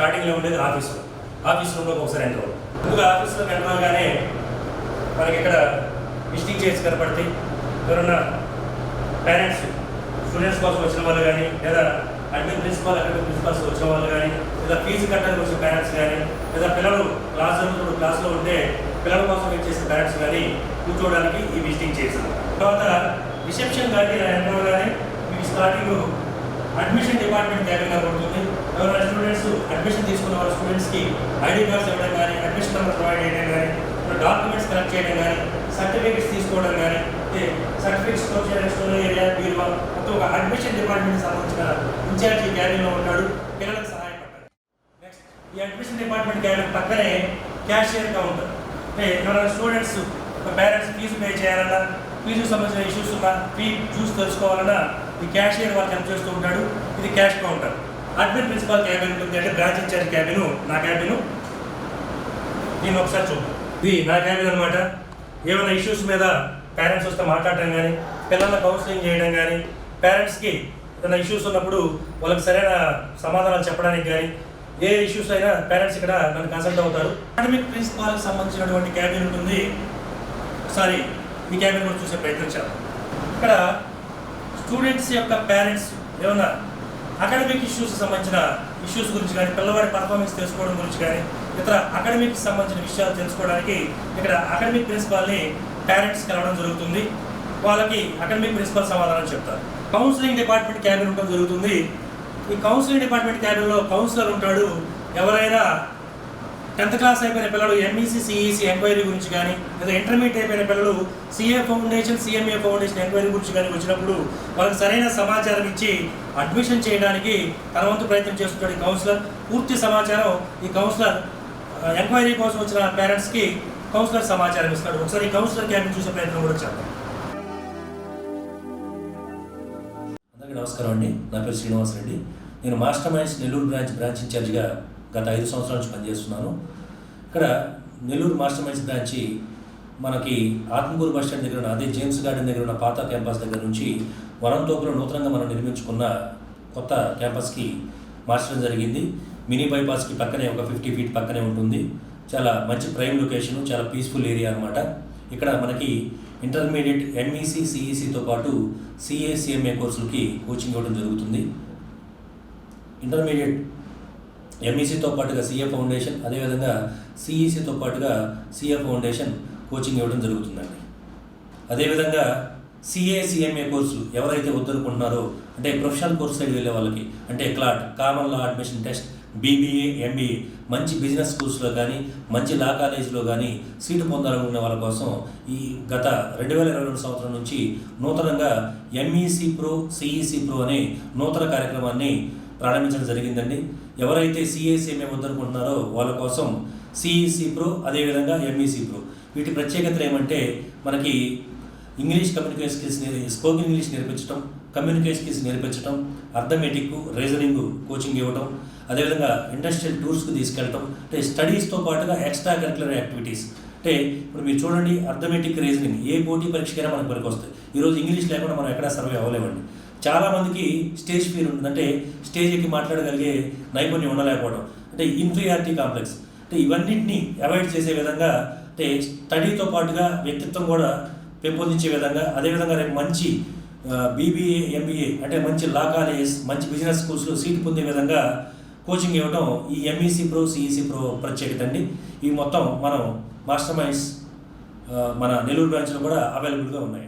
స్టార్టింగ్లో ఉండేది ఆఫీస్ రూమ్లోకి ఒకసారి ఎంటర్ అవ్వడం. ముందుగా ఆఫీస్లోకి ఎంటర్ అవగానే మనకి ఇక్కడ విజిటింగ్ చైర్స్ కనపడతాయి. ఎవరన్నా పేరెంట్స్ స్టూడెంట్స్ కోసం వచ్చిన వాళ్ళు కానీ, లేదా అడ్మిన్ ప్రిన్సిపాల్ అకాడమిక్ ప్రిన్సిపాల్స్ వచ్చిన వాళ్ళు కానీ, లేదా ఫీజు కట్టడానికి వచ్చిన పేరెంట్స్ కానీ, లేదా పిల్లలు క్లాస్లో ఉంటే పిల్లల కోసం వెయిట్ చేసిన పేరెంట్స్ కానీ కూర్చోవడానికి ఈ విజిటింగ్ చైర్స్. తర్వాత రిసెప్షన్ కానీ ఎంటర్ అవగానే మీకు స్టార్టింగ్ అడ్మిషన్ డిపార్ట్మెంట్ క్యాబిన్ కనబడుతుంది. ఎవరైనా స్టూడెంట్స్ అడ్మిషన్ తీసుకున్న వాళ్ళ స్టూడెంట్స్కి ఐడి కార్డ్స్ ఇవ్వడం కానీ, అడ్మిషన్ నెంబర్ ప్రొవైడ్ చేయడం కానీ, డాక్యుమెంట్స్ కలెక్ట్ చేయడం కానీ, సర్టిఫికేట్స్ తీసుకోవడం కానీ, సర్టిఫికేట్స్ స్టోర్ ఏరియా బీరువా మొత్తం ఒక అడ్మిషన్ డిపార్ట్మెంట్కి సంబంధించిన ఇన్ఛార్జ్ ఈ క్యాబిన్లో ఉంటాడు, పిల్లలకు సహాయపడతాడు. నెక్స్ట్ ఈ అడ్మిషన్ డిపార్ట్మెంట్ క్యాబిన్ పక్కనే క్యాషియర్ కౌంటర్. అంటే ఎవరైనా స్టూడెంట్స్ పేరెంట్స్ ఫీజు పే చేయాలన్నా, ఫీజుకు సంబంధించిన ఇష్యూస్ ఉన్నా, ఫీ చూసి తెలుసుకోవాలన్నా ఈ క్యాషియర్ వాళ్ళకి హెల్ప్ చేస్తూ ఉంటాడు. ఇది cash counter. Admin principal cabin ఉంటుంది, అంటే బ్రాంచ్ ఇన్ఛార్జ్ క్యాబిన్, నా క్యాబిన్. నేను ఒకసారి చూద్దాం. ఇది నా క్యాబిన్ అనమాట. ఏమైనా ఇష్యూస్ మీద పేరెంట్స్ వస్తే మాట్లాడటం కానీ, పిల్లల కౌన్సిలింగ్ చేయడం కానీ, పేరెంట్స్కి ఏదైనా ఇష్యూస్ ఉన్నప్పుడు వాళ్ళకి సరైన సమాధానాలు చెప్పడానికి కానీ, ఏ ఇష్యూస్ అయినా పేరెంట్స్ ఇక్కడ నన్ను కన్సల్ట్ అవుతారు. అకాడమిక్ ప్రిన్సిపాల్కి సంబంధించినటువంటి క్యాబిన్ ఉంటుంది. ఒకసారి ఈ క్యాబిన్ కూడా చూసే ప్రయత్నించాను. ఇక్కడ స్టూడెంట్స్ యొక్క పేరెంట్స్ ఏమన్నా అకాడమిక్ ఇష్యూస్కి సంబంధించిన ఇష్యూస్ గురించి కానీ, పిల్లవాడి పర్ఫార్మెన్స్ తెలుసుకోవడం గురించి కానీ, ఇతర అకాడమిక్కి సంబంధించిన విషయాలు తెలుసుకోవడానికి ఇక్కడ అకాడమిక్ ప్రిన్సిపాల్ని పేరెంట్స్ కలవడం జరుగుతుంది. వాళ్ళకి అకాడమిక్ ప్రిన్సిపల్ సమాధానం చెప్తారు. కౌన్సిలింగ్ డిపార్ట్మెంట్ క్యాబిన్ ఉండడం జరుగుతుంది. ఈ కౌన్సిలింగ్ డిపార్ట్మెంట్ క్యాబిన్లో కౌన్సిలర్ ఉంటాడు. ఎవరైనా 10th క్లాస్ అయిపోయిన పిల్లలు ఎంఈసీ సిఈసీ ఎంక్వైరీ గురించి కానీ, లేదా ఇంటర్మీడియట్ అయిపోయిన పిల్లలు CA foundation CMA foundation enquiry గురించి కానీ వచ్చినప్పుడు వాళ్ళకి సరైన సమాచారం ఇచ్చి అడ్మిషన్ చేయడానికి తన వంతు ప్రయత్నం చేస్తుంటాడు ఈ కౌన్సిలర్. పూర్తి సమాచారం ఈ కౌన్సిలర్ ఎంక్వైరీ కోసం వచ్చిన పేరెంట్స్కి కౌన్సిలర్ సమాచారం ఇస్తాడు. ఒకసారి ఈ కౌన్సిలర్ క్యాబిన్ చూసే ప్రయత్నం కూడా చేద్దాం. అందరికీ నమస్కారం అండి. నా పేరు శ్రీనివాస్ రెడ్డి. నేను మాస్టర్ మైండ్స్ నెల్లూరు బ్రాంచ్ ఇన్ఛార్జిగా గత 5 సంవత్సరాల నుంచి పనిచేస్తున్నాను. ఇక్కడ నెల్లూరు మాస్టర్ మైండ్స్ బ్రాంచి మనకి ఆత్మకూరు బస్ స్టాండ్ దగ్గర ఉన్న, అదే జేమ్స్ గార్డెన్ దగ్గర ఉన్న పాత క్యాంపస్ దగ్గర నుంచి వనంతోపులో నూతనంగా మనం నిర్మించుకున్న కొత్త క్యాంపస్కి మార్చడం జరిగింది. మినీ బైపాస్కి పక్కనే ఒక 50 feet పక్కనే ఉంటుంది. చాలా మంచి ప్రైమ్ లొకేషను, చాలా పీస్ఫుల్ ఏరియా అనమాట. ఇక్కడ మనకి ఇంటర్మీడియట్ ఎంఈసీ సిఈసీతో పాటు సిఏ సిఎంఏ కోర్సులకి కోచింగ్ ఇవ్వడం జరుగుతుంది. ఇంటర్మీడియట్ ఎంఈసీతో పాటుగా సిఏ ఫౌండేషన్, అదేవిధంగా సిఈసీతో పాటుగా సిఏ ఫౌండేషన్ కోచింగ్ ఇవ్వడం జరుగుతుందండి. అదేవిధంగా సిఏ సిఎంఏ కోర్సులు ఎవరైతే వద్దనుకుంటున్నారో, అంటే ప్రొఫెషనల్ కోర్స్ సైడ్ వెళ్ళే వాళ్ళకి, అంటే క్లాట్, కామన్ లా అడ్మిషన్ టెస్ట్, బీబీఏ ఎంబీఏ, మంచి బిజినెస్ స్కూల్స్లో కానీ, మంచి లా కాలేజీలో కానీ సీటు పొందాలనుకునే వాళ్ళ కోసం ఈ గత 2022 సంవత్సరం నుంచి నూతనంగా ఎంఈసీ ప్రో సిఈసీ ప్రో అనే నూతన కార్యక్రమాన్ని ప్రారంభించడం జరిగిందండి. ఎవరైతే సిఏసీఎంఏ వద్దనుకుంటున్నారో వాళ్ళ కోసం సిఈసీ ప్రో, అదేవిధంగా ఎంఈసీ ప్రో. వీటి ప్రత్యేకతలు ఏమంటే మనకి English communication skills, spoken English నేర్పించడం, కమ్యూనికేషన్ స్కిల్స్ నేర్పించడం, అర్థమెటిక్, రీజనింగ్ కోచింగ్ ఇవ్వడం, అదేవిధంగా ఇండస్ట్రియల్ టూర్స్కి తీసుకెళ్ళటం, అంటే స్టడీస్తో పాటుగా ఎక్స్ట్రా కరిక్యులర్ యాక్టివిటీస్. అంటే ఇప్పుడు మీరు చూడండి, అర్థమెటిక్, రీజనింగ్ ఏ పోటీ పరీక్షకైనా మనకు పనికి వస్తాయి. ఈరోజు ఇంగ్లీష్ లేకుండా మనం ఎక్కడా సర్వే అవ్వలేమండి. చాలామందికి స్టేజ్ ఫియర్ ఉంటుంది, అంటే స్టేజ్ ఎక్కి మాట్లాడగలిగే నైపుణ్యం ఉండలేకపోవడం, అంటే ఇన్ఫీరియారిటీ కాంప్లెక్స్. అంటే ఇవన్నింటినీ అవాయిడ్ చేసే విధంగా, అంటే స్టడీతో పాటుగా వ్యక్తిత్వం కూడా పెంపొందించే విధంగా, అదేవిధంగా రేపు మంచి బీబీఏ ఎంబీఏ, అంటే మంచి లా కాలేజెస్, మంచి బిజినెస్ స్కూల్స్లో సీటు పొందే విధంగా కోచింగ్ ఇవ్వడం ఈ ఎంఈసీ ప్రో సిఈసీ ప్రో ప్రత్యేకత అండి. ఇవి మొత్తం మనం మాస్టర్ మైండ్స్ మన నెల్లూరు బ్రాంచ్లో కూడా అవైలబుల్గా ఉన్నాయి.